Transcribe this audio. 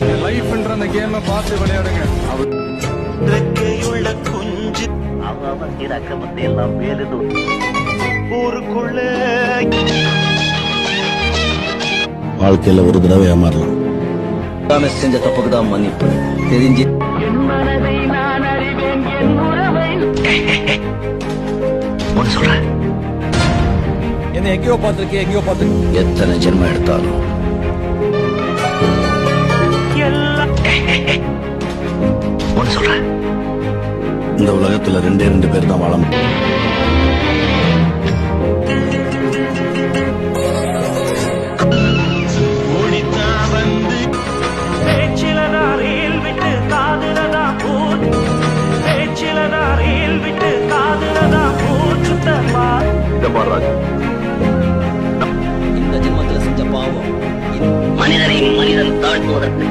லைஃப்ன்ற அந்த கேமை பார்த்து விளையாடுங்க. ரெக்கையுள்ள குஞ்சு அவன் இறக்கமத்தை எல்லாம் மேலுது ஊருக்குள்ள வாழ்க்கையில ஒரு தடவை ஏமாறலாம். செஞ்ச தப்புக்கு தான் மன்னிப்பு தெரிஞ்சு ஒன்னு சொல்றேன். என்ன எங்கேயோ பார்த்திருக்கேன். எத்தனை ஜென்மம் எடுத்தாலும் ஒன்னு சொல்றேன். இந்த உலகத்துல ரெண்டு பேர் தான் வாழ முடியும். இந்த ஜென்மத்தில் செஞ்ச பாவம் மனிதனை மனிதன் தாழ்த்துவதற்கு